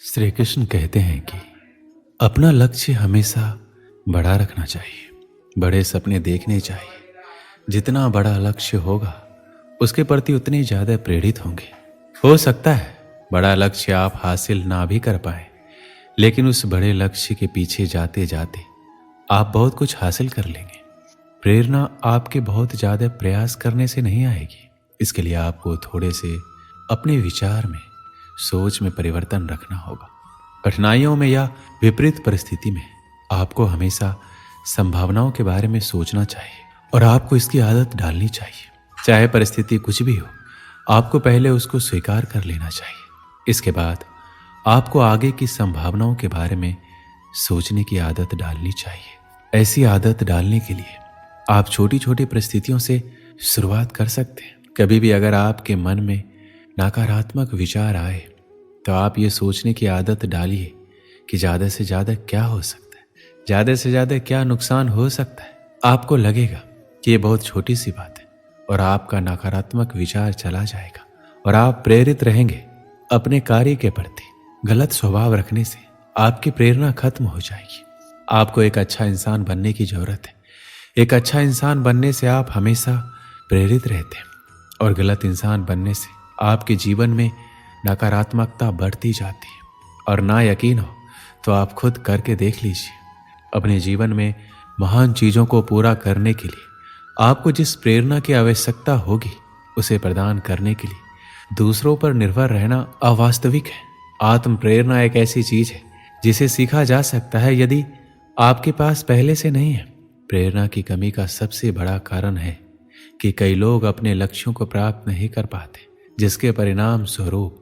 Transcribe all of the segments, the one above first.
श्री कृष्ण कहते हैं कि अपना लक्ष्य हमेशा बड़ा रखना चाहिए, बड़े सपने देखने चाहिए। जितना बड़ा लक्ष्य होगा उसके प्रति उतने ज़्यादा प्रेरित होंगे। हो सकता है बड़ा लक्ष्य आप हासिल ना भी कर पाए, लेकिन उस बड़े लक्ष्य के पीछे जाते जाते आप बहुत कुछ हासिल कर लेंगे। प्रेरणा आपके बहुत ज़्यादा प्रयास करने से नहीं आएगी। इसके लिए आपको थोड़े से अपने विचार में, सोच में परिवर्तन रखना होगा। कठिनाइयों में या विपरीत परिस्थिति में आपको हमेशा संभावनाओं के बारे में सोचना चाहिए और आपको इसकी आदत डालनी चाहिए। चाहे परिस्थिति कुछ भी हो, आपको पहले उसको स्वीकार कर लेना चाहिए। इसके बाद आपको आगे की संभावनाओं के बारे में सोचने की आदत डालनी चाहिए। ऐसी आदत डालने के लिए आप छोटी छोटी परिस्थितियों से शुरुआत कर सकते हैं। कभी भी अगर आपके मन में नकारात्मक विचार आए तो आप ये सोचने की आदत डालिए कि ज़्यादा से ज़्यादा क्या हो सकता है, ज़्यादा से ज़्यादा क्या नुकसान हो सकता है। आपको लगेगा कि ये बहुत छोटी सी बात है और आपका नकारात्मक विचार चला जाएगा और आप प्रेरित रहेंगे। अपने कार्य के प्रति गलत स्वभाव रखने से आपकी प्रेरणा खत्म हो जाएगी। आपको एक अच्छा इंसान बनने की जरूरत है। एक अच्छा इंसान बनने से आप हमेशा प्रेरित रहते हैं और गलत इंसान बनने से आपके जीवन में नकारात्मकता बढ़ती जाती है। और ना यकीन हो तो आप खुद करके देख लीजिए। अपने जीवन में महान चीज़ों को पूरा करने के लिए आपको जिस प्रेरणा की आवश्यकता होगी उसे प्रदान करने के लिए दूसरों पर निर्भर रहना अवास्तविक है। आत्म प्रेरणा एक ऐसी चीज है जिसे सीखा जा सकता है यदि आपके पास पहले से नहीं है। प्रेरणा की कमी का सबसे बड़ा कारण है कि कई लोग अपने लक्ष्यों को प्राप्त नहीं कर पाते, जिसके परिणाम स्वरूप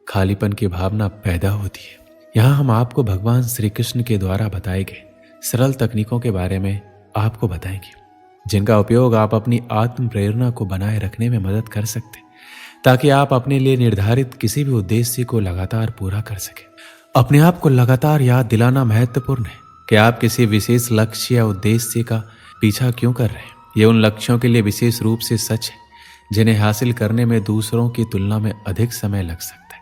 खालीपन की भावना पैदा होती है। यहाँ हम आपको भगवान श्री कृष्ण के द्वारा बताए गए सरल तकनीकों के बारे में आपको बताएंगे, जिनका उपयोग आप अपनी आत्म प्रेरणा को बनाए रखने में मदद कर सकते हैं, ताकि आप अपने लिए निर्धारित किसी भी उद्देश्य को लगातार पूरा कर सकें। अपने आप को लगातार याद दिलाना महत्वपूर्ण है कि आप किसी विशेष लक्ष्य या उद्देश्य का पीछा क्यों कर रहे हैं। ये उन लक्ष्यों के लिए विशेष रूप से सच है जिन्हें हासिल करने में दूसरों की तुलना में अधिक समय लग सकता है।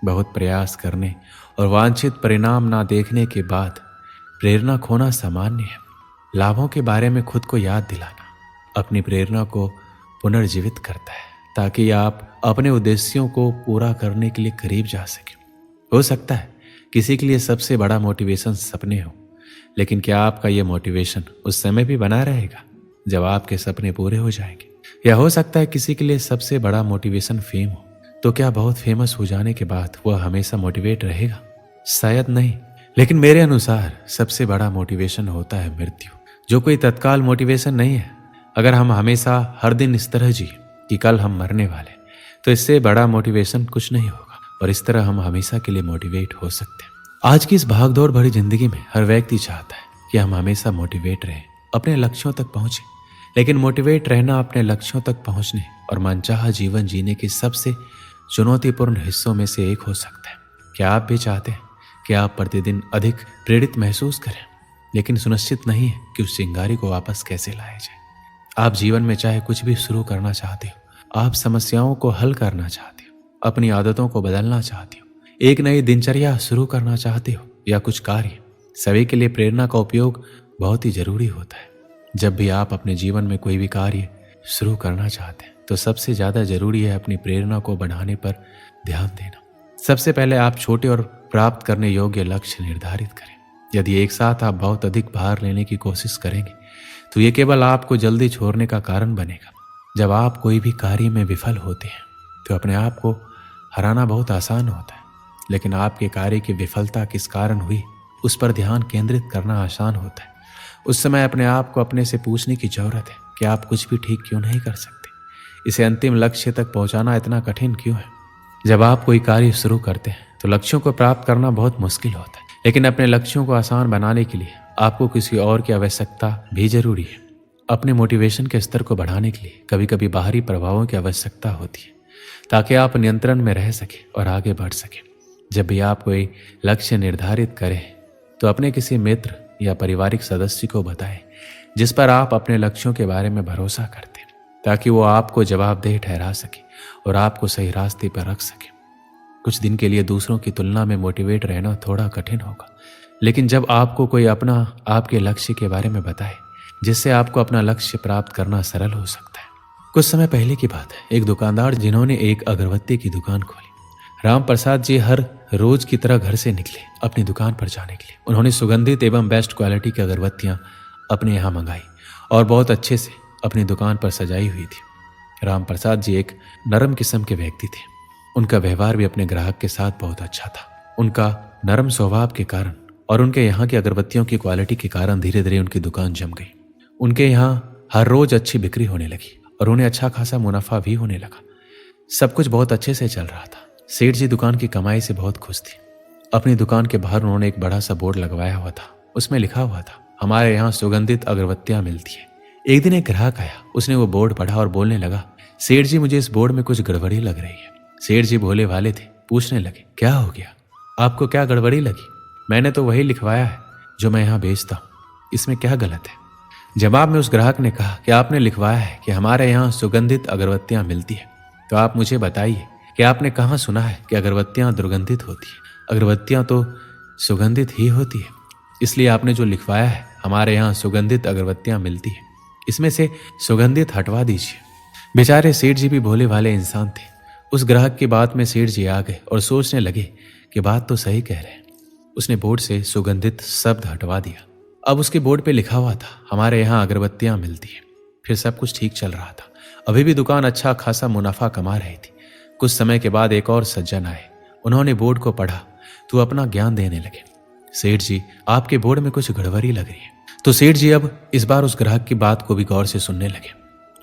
बहुत प्रयास करने और वांछित परिणाम ना देखने के बाद प्रेरणा खोना सामान्य है। लाभों के बारे में खुद को याद दिलाना अपनी प्रेरणा को पुनर्जीवित करता है, ताकि आप अपने उद्देश्यों को पूरा करने के लिए करीब जा सकें। हो सकता है किसी के लिए सबसे बड़ा मोटिवेशन सपने हो, लेकिन क्या आपका यह मोटिवेशन उस समय भी बना रहेगा जब आपके सपने पूरे हो जाएंगे? या हो सकता है किसी के लिए सबसे बड़ा मोटिवेशन फेम हो, तो क्या बहुत फेमस हो जाने के बाद वह हमेशा मोटिवेट रहेगा? शायद नहीं। लेकिन मेरे अनुसार सबसे बड़ा मोटिवेशन होता है मृत्यु, जो कोई तत्काल मोटिवेशन नहीं है। अगर हम हमेशा हर दिन इस तरह जिए कि कल हम मरने वाले, तो इससे बड़ा मोटिवेशन कुछ नहीं होगा और इस तरह हम हमेशा के लिए मोटिवेट हो सकते हैं। आज की इस भागदौड़ भरी जिंदगी में हर व्यक्ति चाहता है कि हम हमेशा मोटिवेट रहें, अपने लक्ष्यों तक पहुंचे। लेकिन मोटिवेट रहना अपने लक्ष्यों तक पहुंचने और मनचाहा जीवन जीने के सबसे चुनौतीपूर्ण हिस्सों में से एक हो सकता है। क्या आप भी चाहते हैं कि आप प्रतिदिन अधिक प्रेरित महसूस करें, लेकिन सुनिश्चित नहीं है कि उस चिंगारी को वापस कैसे लाया जाए? आप जीवन में चाहे कुछ भी शुरू करना चाहते हो, आप समस्याओं को हल करना चाहते हो, अपनी आदतों को बदलना चाहते हो, एक नई दिनचर्या शुरू करना चाहते हो या कुछ कार्य, सभी के लिए प्रेरणा का उपयोग बहुत ही जरूरी होता है। जब भी आप अपने जीवन में कोई भी कार्य शुरू करना चाहते हैं तो सबसे ज्यादा जरूरी है अपनी प्रेरणा को बढ़ाने पर ध्यान देना। सबसे पहले आप छोटे और प्राप्त करने योग्य लक्ष्य निर्धारित करें। यदि एक साथ आप बहुत अधिक भार लेने की कोशिश करेंगे तो ये केवल आपको जल्दी छोड़ने का कारण बनेगा। जब आप कोई भी कार्य में विफल होते हैं तो अपने आप को हराना बहुत आसान होता है, लेकिन आपके कार्य की विफलता किस कारण हुई उस पर ध्यान केंद्रित करना आसान होता है। उस समय अपने आप को अपने से पूछने की जरूरत है कि आप कुछ भी ठीक क्यों नहीं कर सकते, इसे अंतिम लक्ष्य तक पहुंचाना इतना कठिन क्यों है। जब आप कोई कार्य शुरू करते हैं तो लक्ष्यों को प्राप्त करना बहुत मुश्किल होता है, लेकिन अपने लक्ष्यों को आसान बनाने के लिए आपको किसी और की आवश्यकता भी जरूरी है। अपने मोटिवेशन के स्तर को बढ़ाने के लिए कभी कभी बाहरी प्रभावों की आवश्यकता होती है, ताकि आप नियंत्रण में रह सकें और आगे बढ़ सकें। जब भी आप कोई लक्ष्य निर्धारित करें तो अपने किसी मित्र या पारिवारिक सदस्य को बताएं जिस पर आप अपने लक्ष्यों के बारे में भरोसा करते हैं, ताकि वो आपको जवाबदेह ठहरा सके और आपको सही रास्ते पर रख सके। कुछ दिन के लिए दूसरों की तुलना में मोटिवेट रहना थोड़ा कठिन होगा, लेकिन जब आपको कोई अपना आपके लक्ष्य के बारे में बताए जिससे आपको अपना लक्ष्य प्राप्त करना सरल हो सकता है। कुछ समय पहले की बात है, एक दुकानदार जिन्होंने एक अगरबत्ती की दुकान खोली। राम प्रसाद जी हर रोज की तरह घर से निकले अपनी दुकान पर जाने के लिए। उन्होंने सुगंधित एवं बेस्ट क्वालिटी की अगरबत्तियां अपने यहाँ मंगाई और बहुत अच्छे से अपनी दुकान पर सजाई हुई थी। राम प्रसाद जी एक नरम किस्म के व्यक्ति थे। उनका व्यवहार भी अपने ग्राहक के साथ बहुत अच्छा था। उनका नरम स्वभाव के कारण और उनके यहाँ की अगरबत्तियों की क्वालिटी के कारण धीरे धीरे उनकी दुकान जम गई। उनके यहाँ हर रोज अच्छी बिक्री होने लगी और उन्हें अच्छा खासा मुनाफा भी होने लगा। सब कुछ बहुत अच्छे से चल रहा था। सेठ जी दुकान की कमाई से बहुत खुश थे। अपनी दुकान के बाहर उन्होंने एक बड़ा सा बोर्ड लगवाया हुआ था। उसमें लिखा हुआ था, हमारे यहाँ सुगंधित अगरबत्तियां मिलती है। एक दिन एक ग्राहक आया, उसने वो बोर्ड पढ़ा और बोलने लगा, सेठ जी मुझे इस बोर्ड में कुछ गड़बड़ी लग रही है। सेठ जी भोले वाले थे, पूछने लगे, क्या हो गया, आपको क्या गड़बड़ी लगी? मैंने तो वही लिखवाया है जो मैं यहाँ बेचता हूँ, इसमें क्या गलत है? जवाब में उस ग्राहक ने कहा कि आपने लिखवाया है कि हमारे यहाँ सुगंधित अगरबत्तियां मिलती है, तो आप मुझे बताइए कि आपने कहाँ सुना है कि अगरबत्तियां दुर्गंधित होती है? अगरबत्तियां तो सुगंधित ही होती है। इसलिए आपने जो लिखवाया है हमारे यहाँ सुगंधित अगरबत्तियां मिलती है, इसमें से सुगंधित हटवा दीजिए। बेचारे सेठ जी भी भोले भाले इंसान थे। उस ग्राहक की बात में सेठ जी आ गए और सोचने लगे कि बात तो सही कह रहे हैं। उसने बोर्ड से सुगंधित शब्द हटवा दिया। अब उसके बोर्ड पे लिखा हुआ था, हमारे यहाँ अगरबत्तियां मिलती है। फिर सब कुछ ठीक चल रहा था। अभी भी दुकान अच्छा खासा मुनाफा कमा रही थी। कुछ समय के बाद एक और सज्जन आए। उन्होंने बोर्ड को पढ़ा तो अपना ज्ञान देने लगे। सेठ जी, आपके बोर्ड में कुछ गड़बड़ी लग रही है। तो सेठ जी अब इस बार उस ग्राहक की बात को भी गौर से सुनने लगे।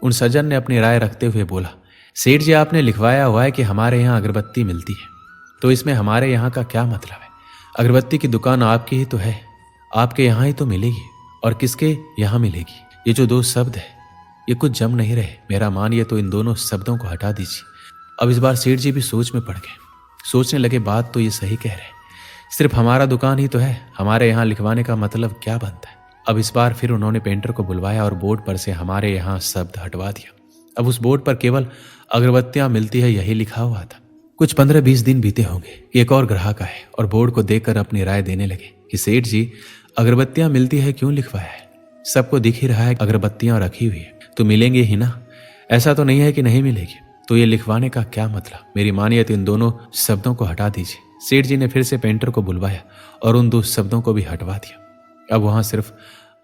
उन सज्जन ने अपनी राय रखते हुए बोला, सेठ जी आपने लिखवाया हुआ है कि हमारे यहाँ अगरबत्ती मिलती है, तो इसमें हमारे यहाँ का क्या मतलब है? अगरबत्ती की दुकान आपकी ही तो है, आपके यहाँ ही तो मिलेगी, और किसके यहाँ मिलेगी? ये जो दो शब्द है ये कुछ जम नहीं रहे। मेरा मानिए तो इन दोनों शब्दों को हटा दीजिए। अब इस बार सेठ जी भी सोच में पड़ गए। सोचने लगे, बात तो ये सही कह रहे हैं, सिर्फ हमारा दुकान ही तो है, हमारे यहाँ लिखवाने का मतलब क्या बनता है? अब इस बार फिर उन्होंने पेंटर को बुलवाया और बोर्ड पर से हमारे यहाँ शब्द हटवा दिया। अब उस बोर्ड पर केवल अगरबत्तियां मिलती है यही लिखा हुआ था। कुछ 15-20 दिन बीते होंगे। एक और ग्राहक आए और बोर्ड को देखकर अपनी राय देने लगे कि सेठ जी अगरबत्तियां मिलती है क्यों लिखवाया है? सबको दिख ही रहा है अगरबत्तियां रखी हुई है, तो मिलेंगे ही ना। ऐसा तो नहीं है कि नहीं मिलेगी, तो ये लिखवाने का क्या मतलब? मेरी मानिए तो इन दोनों शब्दों को हटा दीजिए। सेठ जी ने फिर से पेंटर को बुलवाया और उन दो शब्दों को भी हटवा दिया। अब वहां सिर्फ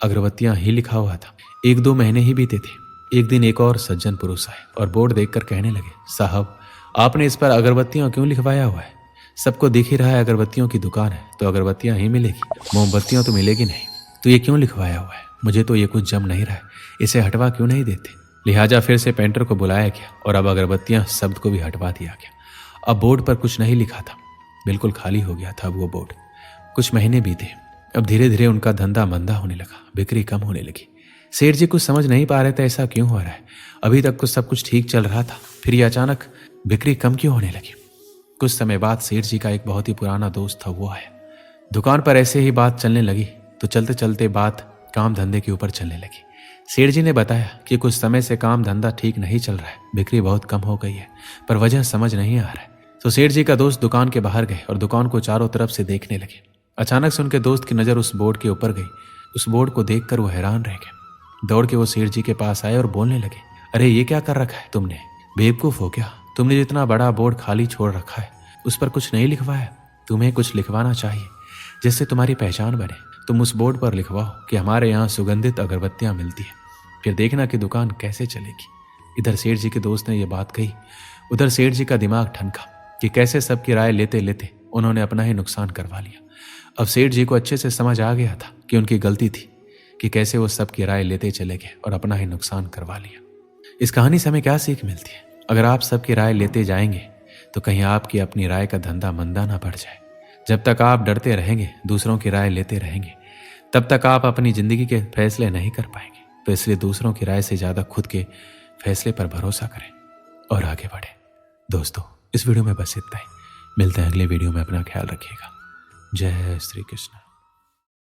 अगरबत्तियां ही लिखा हुआ था। 1-2 महीने ही बीते थे। एक दिन एक और सज्जन पुरुष आए और बोर्ड देखकर कहने लगे, साहब आपने इस पर अगरबत्तियां क्यों लिखवाया हुआ है? सबको दिख ही रहा है अगरबत्तियों की दुकान है, तो अगरबत्तियां ही मिलेगी, मोमबत्तियां तो मिलेगी नहीं। तो ये क्यों लिखवाया हुआ है? मुझे तो ये कुछ जम नहीं रहा है, इसे हटवा क्यों नहीं देते? लिहाजा फिर से पेंटर को बुलाया गया और अब अगरबत्तियां शब्द को भी हटवा दिया गया। अब बोर्ड पर कुछ नहीं लिखा था, बिल्कुल खाली हो गया था वो बोर्ड। कुछ महीने बीते। अब धीरे धीरे उनका धंधा मंदा होने लगा, बिक्री कम होने लगी। सेठ जी कुछ समझ नहीं पा रहे थे ऐसा क्यों हो रहा है। अभी तक तो सब कुछ ठीक चल रहा था, फिर ये अचानक बिक्री कम क्यों होने लगी? कुछ समय बाद सेठ जी का एक बहुत ही पुराना दोस्त था, वो आया। दुकान पर ऐसे ही बात चलने लगी तो चलते चलते बात काम धंधे के ऊपर चलने लगी। सेठ जी ने बताया कि कुछ समय से काम धंधा ठीक नहीं चल रहा है, बिक्री बहुत कम हो गई है, पर वजह समझ नहीं आ रहा है। तो सेठ जी का दोस्त दुकान के बाहर गए और दुकान को चारों तरफ से देखने लगे। अचानक से उनके दोस्त की नज़र उस बोर्ड के ऊपर गई। उस बोर्ड को देखकर वो हैरान रह गए। दौड़ के वो सेठ जी के पास आए और बोलने लगे, अरे ये क्या कर रखा है तुमने? बेवकूफ़ हो क्या? तुमने जितना बड़ा बोर्ड खाली छोड़ रखा है उस पर कुछ नहीं लिखवाया। तुम्हें कुछ लिखवाना चाहिए जिससे तुम्हारी पहचान बने। तुम उस बोर्ड पर लिखवाओ कि हमारे यहाँ सुगंधित अगरबत्तियाँ मिलती है, फिर देखना कि दुकान कैसे चलेगी। इधर सेठ जी के दोस्त ने यह बात कही, उधर सेठ जी का दिमाग ठनका कि कैसे सबकी राय लेते लेते उन्होंने अपना ही नुकसान करवा लिया। अब सेठ जी को अच्छे से समझ आ गया था कि उनकी गलती थी कि कैसे वो सबकी राय लेते चले गए और अपना ही नुकसान करवा लिया। इस कहानी से हमें क्या सीख मिलती है? अगर आप सबकी राय लेते जाएंगे तो कहीं आपकी अपनी राय का धंधा मंदा ना पड़ जाए। जब तक आप डरते रहेंगे, दूसरों की राय लेते रहेंगे, तब तक आप अपनी जिंदगी के फैसले नहीं कर पाएंगे। तो इसलिए दूसरों की राय से ज़्यादा खुद के फैसले पर भरोसा करें और आगे बढ़ें। दोस्तों, इस वीडियो में बस इतना ही। मिलते हैं अगले वीडियो में। अपना ख्याल रखिएगा। जय श्री कृष्ण।